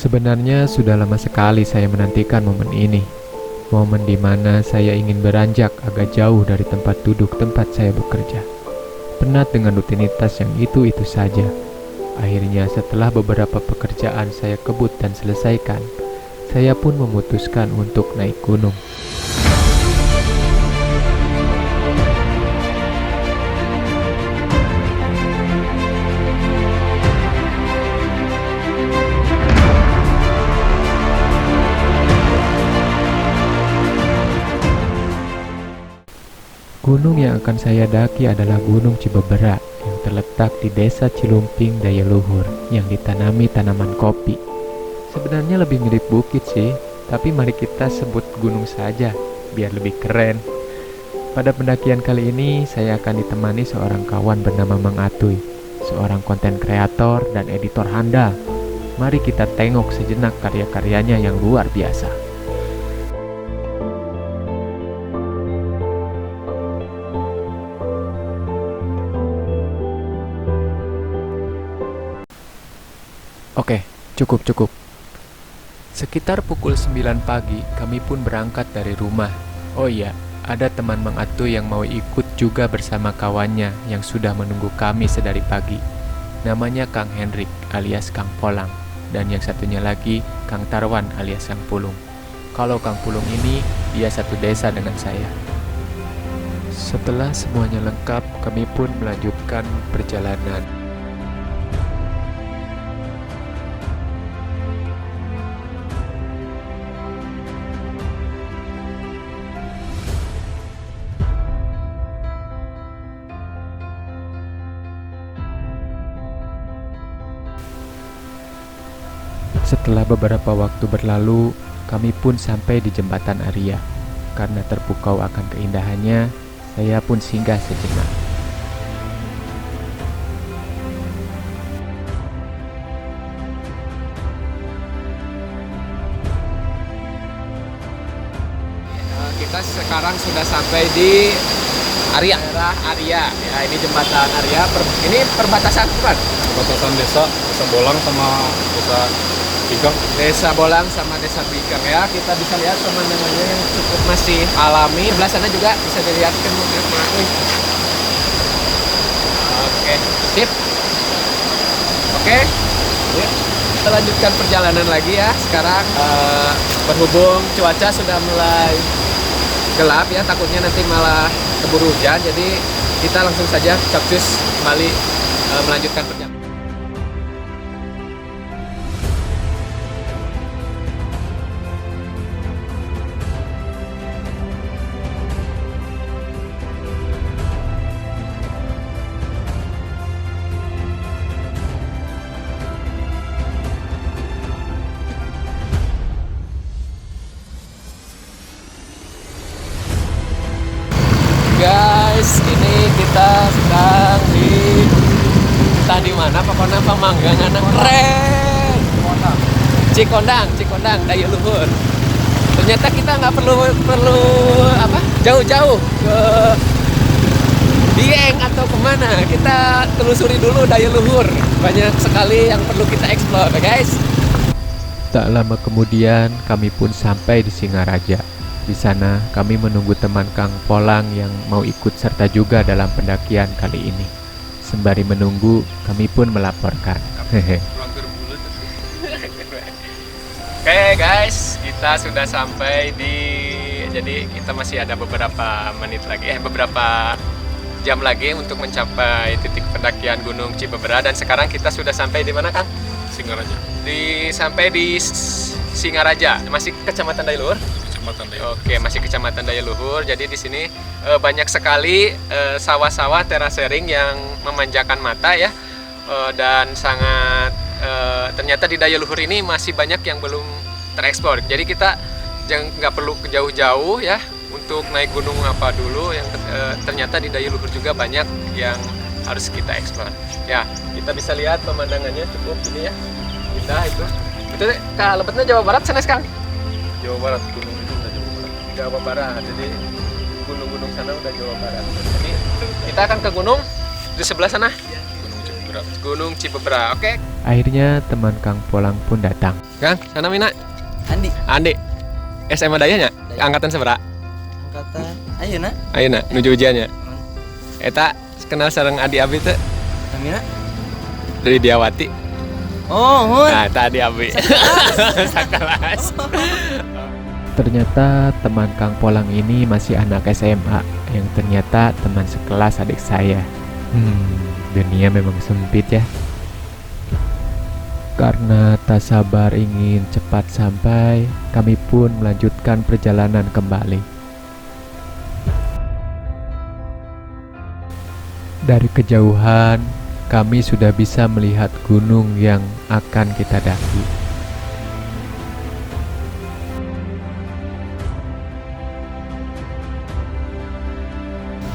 Sebenarnya sudah lama sekali saya menantikan momen ini. Momen di mana saya ingin beranjak agak jauh dari tempat duduk tempat saya bekerja. Penat dengan rutinitas yang itu-itu saja. Akhirnya setelah beberapa pekerjaan saya kebut dan selesaikan, saya pun memutuskan untuk naik gunung. Gunung yang akan saya daki adalah Gunung Cibebera yang terletak di Desa Cilumping, Daya Luhur yang ditanami tanaman kopi. Sebenarnya lebih mirip bukit sih, tapi mari kita sebut gunung saja biar lebih keren. Pada pendakian kali ini saya akan ditemani seorang kawan bernama Mang Atuy, seorang konten kreator dan editor handal. Mari kita tengok sejenak karya-karyanya yang luar biasa. Oke, cukup. Sekitar pukul 9 pagi, kami pun berangkat dari rumah. Oh iya, ada teman Mang Atuy yang mau ikut juga bersama kawannya yang sudah menunggu kami sedari pagi. Namanya Kang Hendrik alias Kang Polang, dan yang satunya lagi Kang Tarwan alias Kang Pulung. Kalau Kang Pulung ini, dia satu desa dengan saya. Setelah semuanya lengkap, kami pun melanjutkan perjalanan. Setelah beberapa waktu berlalu, kami pun sampai di Jembatan Aria. Karena terpukau akan keindahannya, saya pun singgah sejenak. Kita sekarang sudah sampai di Aria, daerah Aria. Ya, ini Jembatan Aria. Ini perbatasan kan? Perbatasan desa Bolang sama desa Bikang. Desa Bolang sama Desa Bikang ya. Kita bisa lihat pemandangannya yang cukup masih alami. Sebelah sana juga bisa dilihat kan mobil. Oke, sip. Oke. Yuk, kita lanjutkan perjalanan lagi ya. Sekarang berhubung cuaca sudah mulai gelap ya, takutnya nanti malah keburu hujan. Jadi kita langsung saja capcus kembali melanjutkan perjalanan. Guys, ini kita sedang entah di mana, pokoknya pemanggangan yang keren. Cikondang, Daya Luhur. Ternyata kita nggak perlu jauh-jauh ke Dieng atau kemana. Kita telusuri dulu Daya Luhur. Banyak sekali yang perlu kita eksplor, guys. Tak lama kemudian, kami pun sampai di Singaraja. Di sana, kami menunggu teman Kang Polang yang mau ikut serta juga dalam pendakian kali ini. Sembari menunggu, kami pun melaporkan. Oke guys, kita sudah sampai jadi kita masih ada beberapa menit lagi, beberapa jam lagi untuk mencapai titik pendakian Gunung Cibebera. Dan sekarang kita sudah sampai di mana, Kang? Singaraja. Sampai di Singaraja, masih Kecamatan Daya Luhur. Oke, masih Kecamatan Daya Luhur. Jadi di sini banyak sekali sawah-sawah terasering yang memanjakan mata ya. Dan sangat ternyata di Daya Luhur ini masih banyak yang belum tereksplor. Jadi kita nggak perlu jauh-jauh ya untuk naik gunung apa dulu. Yang ternyata di Daya Luhur juga banyak yang harus kita eksplor. Ya, kita bisa lihat pemandangannya cukup ini ya. Indah itu. Itu ke Lebetnya Jawa Barat sana sekarang. Jawa Barat, gunung itu udah Jawa Barat. Jawa Barat, jadi gunung-gunung sana udah Jawa Barat. Jadi kita akan ke gunung di sebelah sana. Gunung Cibebera. Gunung Cibebera, oke. Akhirnya teman Kang Polang pun datang. Kang, sana mina. Andi, Andi. SMA dayanya? Angkatan seberapa? angkatan ayeuna Ayeuna nuju ujiannya. Eta kenal sareng Adi Abi teh Amina. dari Diawati. Oh, mun. Nah, eta Adi Abi. Sakelas. Ternyata teman Kang Polang ini masih anak SMA yang ternyata teman sekelas adik saya. Dunia memang sempit ya. Karena tak sabar ingin cepat sampai, kami pun melanjutkan perjalanan kembali. Dari kejauhan, kami sudah bisa melihat gunung yang akan kita daki.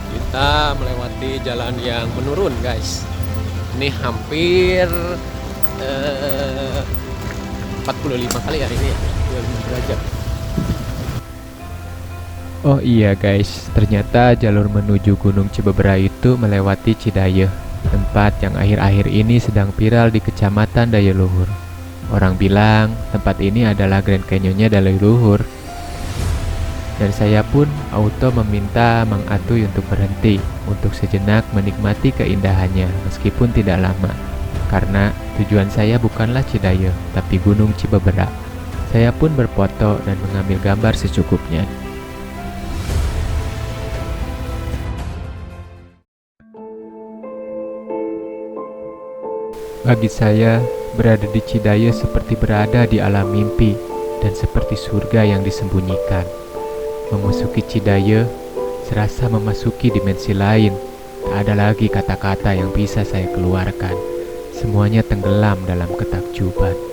Kita melewati jalan yang menurun, guys. Ini hampir 45 kali hari ini ya, 25 derajat. Oh iya guys, ternyata jalur menuju Gunung Cibebera itu melewati Cidayeuh, tempat yang akhir-akhir ini sedang viral di Kecamatan Dayaluhur. Orang bilang tempat ini adalah Grand Canyonnya Dayaluhur. Dan saya pun auto meminta Mang Atuy untuk berhenti, untuk sejenak menikmati keindahannya meskipun tidak lama. Karena tujuan saya bukanlah Cidayeuh, tapi Gunung Cibebera. Saya pun berfoto dan mengambil gambar secukupnya. Bagi saya, berada di Cidayeuh seperti berada di alam mimpi dan seperti surga yang disembunyikan. Memasuki Cidayeuh, serasa memasuki dimensi lain. Tak ada lagi kata-kata yang bisa saya keluarkan. Semuanya tenggelam dalam ketakjuban.